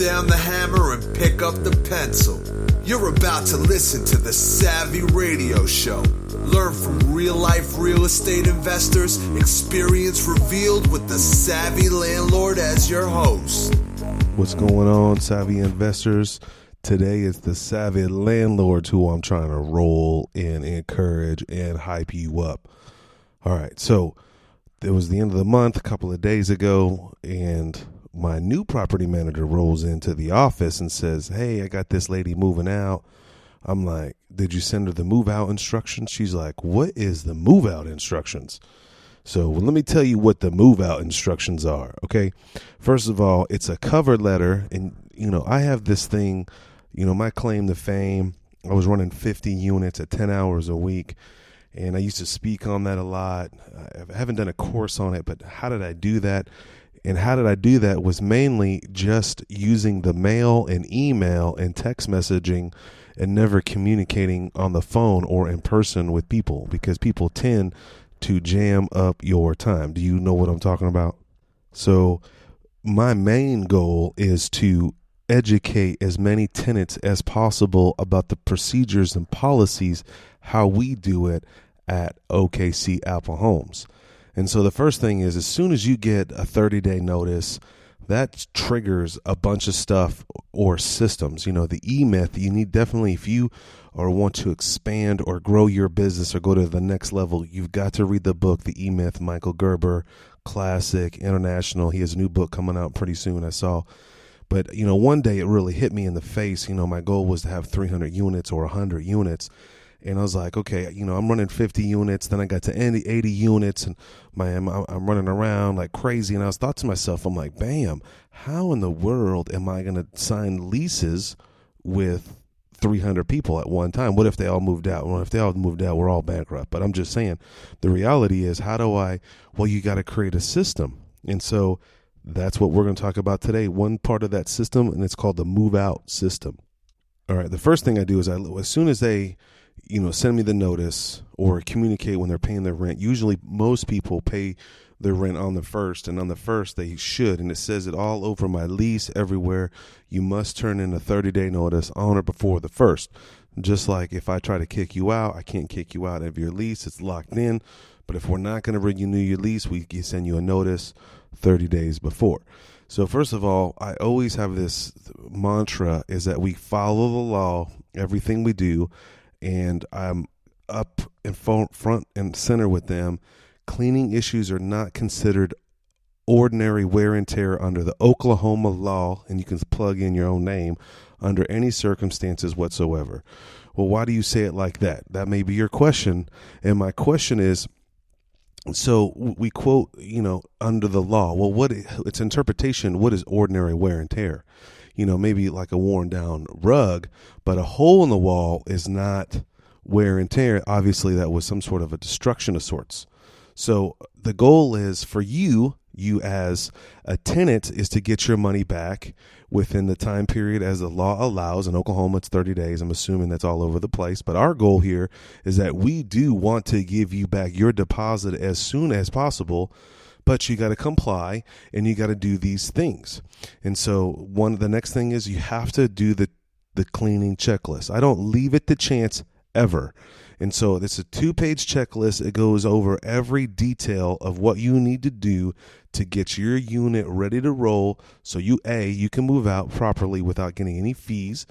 down the hammer and pick up the pencil. You're about to listen to the Savvy Radio Show. Learn from real-life real estate investors, experience revealed with the Savvy Landlord as your host. What's going on, Savvy investors? Today is the Savvy Landlords who I'm trying to roll and encourage and hype you up. All right, so it was the end of the month a couple of days ago, and my new property manager rolls into the office and says, "Hey, I got this lady moving out." I'm like, "Did you send her the move out instructions?" She's like, "What is the move out instructions?" So let me tell you what the move out instructions are. Okay. First of all, it's a cover letter. And, I have this thing, my claim to fame. I was running 50 units at 10 hours a week. And I used to speak on that a lot. I haven't done a course on it, but how did I do that? And how did I do that was mainly just using the mail and email and text messaging and never communicating on the phone or in person with people, because people tend to jam up your time. Do you know what I'm talking about? So my main goal is to educate as many tenants as possible about the procedures and policies, how we do it at OKC Apple Homes. And so the first thing is, as soon as you get a 30-day notice, that triggers a bunch of stuff or systems. The E-Myth, you need definitely, if you or want to expand or grow your business or go to the next level, you've got to read the book, The E-Myth, Michael Gerber, classic, international. He has a new book coming out pretty soon, I saw. But, one day it really hit me in the face. My goal was to have 300 units or 100 units. And I was like, okay, I'm running 50 units. Then I got to 80 units, and I'm running around like crazy. And I was thought to myself, I'm like, bam, how in the world am I going to sign leases with 300 people at one time? What if they all moved out? Well, if they all moved out, we're all bankrupt. But I'm just saying, the reality is, you got to create a system. And so that's what we're going to talk about today. One part of that system, and it's called the move out system. All right. The first thing I do is as soon as they send me the notice or communicate when they're paying their rent. Usually most people pay their rent on the first, and on the first they should. And it says it all over my lease everywhere. You must turn in a 30-day notice on or before the first. Just like if I try to kick you out, I can't kick you out of your lease. It's locked in. But if we're not going to renew your lease, we can send you a notice 30 days before. So first of all, I always have this mantra is that we follow the law, everything we do. And I'm up in front and center with them. Cleaning issues are not considered ordinary wear and tear under the Oklahoma law, and you can plug in your own name, under any circumstances whatsoever. Well, why do you say it like that? That may be your question. And my question is, so we quote, under the law. Well, its interpretation, what is ordinary wear and tear? Maybe like a worn down rug, but a hole in the wall is not wear and tear. Obviously, that was some sort of a destruction of sorts. So the goal is for you as a tenant is to get your money back within the time period as the law allows. In Oklahoma, it's 30 days. I'm assuming that's all over the place. But our goal here is that we do want to give you back your deposit as soon as possible. But you got to comply and you got to do these things. And so the next thing is you have to do the cleaning checklist. I don't leave it to chance ever. And so it's a 2-page checklist. It goes over every detail of what you need to do to get your unit ready to roll. So you can move out properly without getting any fees.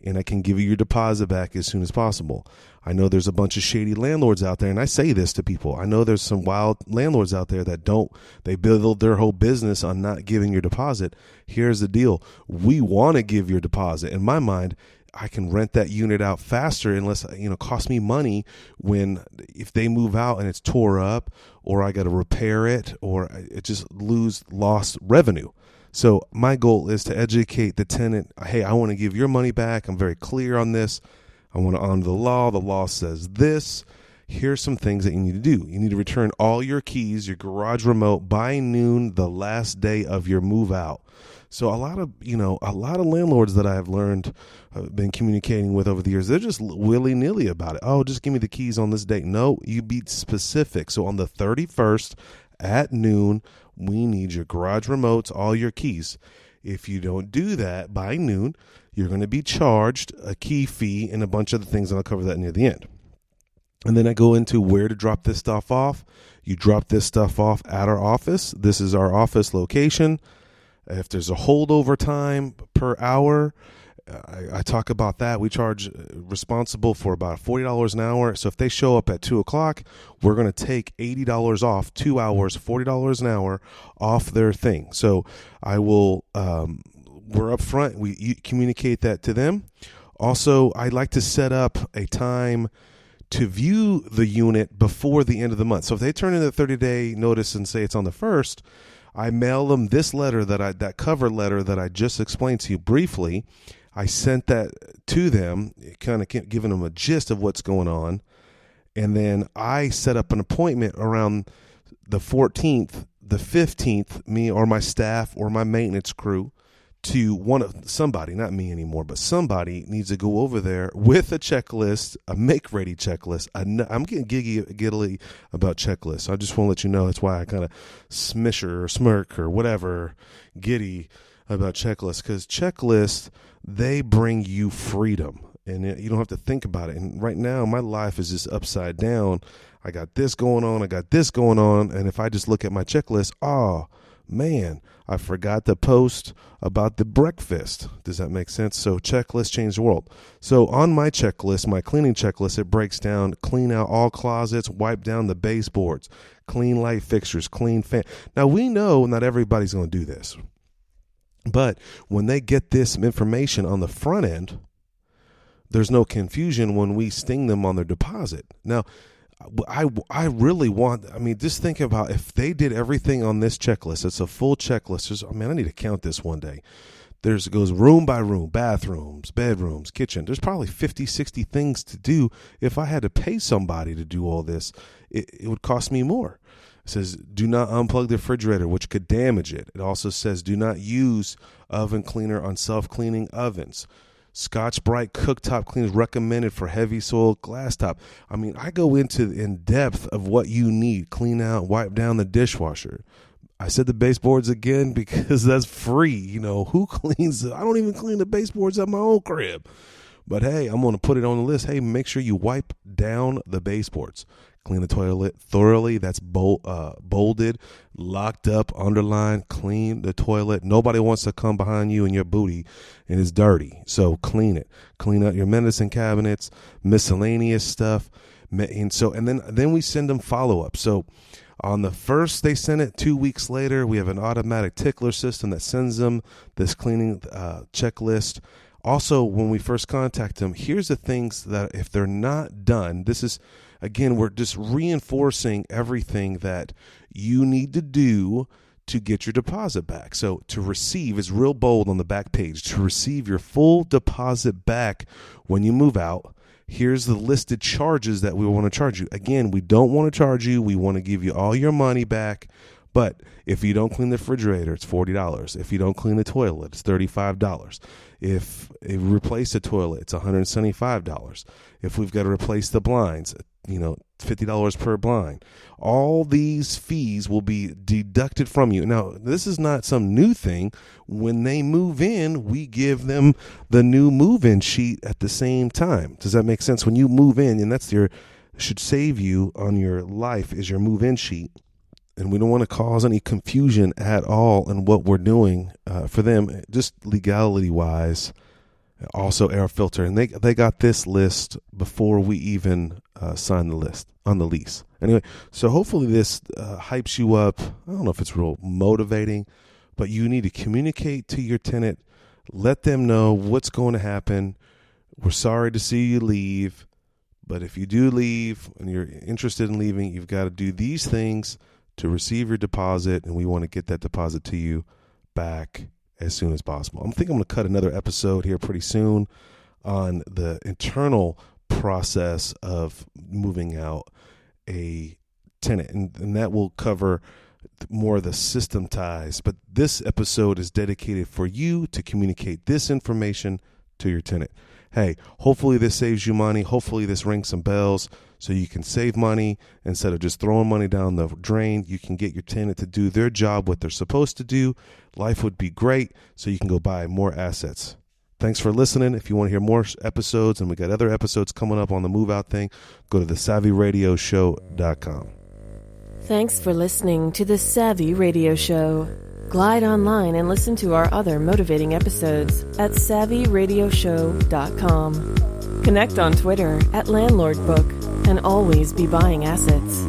And I can give you your deposit back as soon as possible. I know there's a bunch of shady landlords out there, and I say this to people. I know there's some wild landlords out there that they build their whole business on not giving your deposit. Here's the deal. We want to give your deposit. In my mind, I can rent that unit out faster unless, cost me money if they move out and it's tore up, or I got to repair it, or it just lost revenue. So my goal is to educate the tenant. Hey, I want to give your money back. I'm very clear on this. I want to honor the law. The law says this. Here's some things that you need to do. You need to return all your keys, your garage remote by noon, the last day of your move out. So a lot of landlords that I have learned, been communicating with over the years, they're just willy-nilly about it. Oh, just give me the keys on this date. No, you be specific. So on the 31st at noon, we need your garage remotes, all your keys. If you don't do that by noon, you're going to be charged a key fee and a bunch of other things, and I'll cover that near the end. And then I go into where to drop this stuff off. You drop this stuff off at our office. This is our office location. If there's a holdover time per hour, I talk about that. We charge responsible for about $40 an hour. So if they show up at 2 o'clock, we're going to take $80 off, 2 hours, $40 an hour off their thing. So I will, we're up front. You communicate that to them. Also, I'd like to set up a time to view the unit before the end of the month. So if they turn in a 30-day notice and say it's on the 1st, I mail them this letter that cover letter that I just explained to you briefly. I sent that to them, kind of giving them a gist of what's going on. And then I set up an appointment around the 14th, the 15th, me or my staff or my maintenance crew, to somebody, not me anymore, but somebody needs to go over there with a checklist, a make-ready checklist. I'm getting giggly about checklists. I just want to let you know that's why I kind of smirk or whatever, giddy about checklists, because checklists, they bring you freedom, and you don't have to think about it. And right now, my life is just upside down. I got this going on, and if I just look at my checklist, oh, man, I forgot to post about the breakfast. Does that make sense? So checklists change the world. So on my checklist, my cleaning checklist, it breaks down: clean out all closets, wipe down the baseboards, clean light fixtures, clean fan. Now, we know not everybody's going to do this, but when they get this information on the front end, there's no confusion when we sting them on their deposit. Now, I really want, just think about if they did everything on this checklist. It's a full checklist. I need to count this one day. It goes room by room, bathrooms, bedrooms, kitchen. There's probably 50, 60 things to do. If I had to pay somebody to do all this, it would cost me more. It says, do not unplug the refrigerator, which could damage it. It also says, do not use oven cleaner on self-cleaning ovens. Scotch-Brite cooktop cleaners recommended for heavy soil glass top. I go in depth of what you need. Clean out, wipe down the dishwasher. I said the baseboards again because that's free. Who cleans? I don't even clean the baseboards at my own crib. But hey, I'm going to put it on the list. Hey, make sure you wipe down the baseboards. Clean the toilet thoroughly. That's bolded, locked up, underlined. Clean the toilet. Nobody wants to come behind you and your booty and it's dirty. So clean it. Clean out your medicine cabinets, miscellaneous stuff. And then we send them follow-up. So on the 1st, they send it. 2 weeks later, we have an automatic tickler system that sends them this cleaning checklist. Also, when we first contact them, here's the things that if they're not done, this is, again, we're just reinforcing everything that you need to do to get your deposit back. So to receive is real bold on the back page. To receive your full deposit back when you move out, here's the listed charges that we want to charge you. Again, we don't want to charge you. We want to give you all your money back. But if you don't clean the refrigerator, it's $40. If you don't clean the toilet, it's $35. If you replace the toilet, it's $175. If we've got to replace the blinds, $50 per blind. All these fees will be deducted from you. Now, this is not some new thing. When they move in, we give them the new move-in sheet at the same time. Does that make sense? When you move in, and should save you on your life, is your move-in sheet. And we don't want to cause any confusion at all in what we're doing for them, just legality-wise. Also, air filter. And they got this list before we even sign the list on the lease. Anyway, so hopefully this hypes you up. I don't know if it's real motivating, but you need to communicate to your tenant. Let them know what's going to happen. We're sorry to see you leave, but if you do leave and you're interested in leaving, you've got to do these things to receive your deposit, and we want to get that deposit to you back as soon as possible. I think I'm going to cut another episode here pretty soon on the internal process of moving out a tenant, and that will cover more of the system ties. But this episode is dedicated for you to communicate this information to your tenant. hey, hopefully this saves you money. Hopefully this rings some bells so you can save money instead of just throwing money down the drain. You can get your tenant to do their job, what they're supposed to do. Life would be great, so you can go buy more assets. Thanks for listening. If you want to hear more episodes, and we got other episodes coming up on the move out thing, go to thesavvyradioshow.com. Thanks for listening to The Savvy Radio Show. Glide online and listen to our other motivating episodes at savvyradioshow.com. Connect on Twitter at LandlordBook and always be buying assets.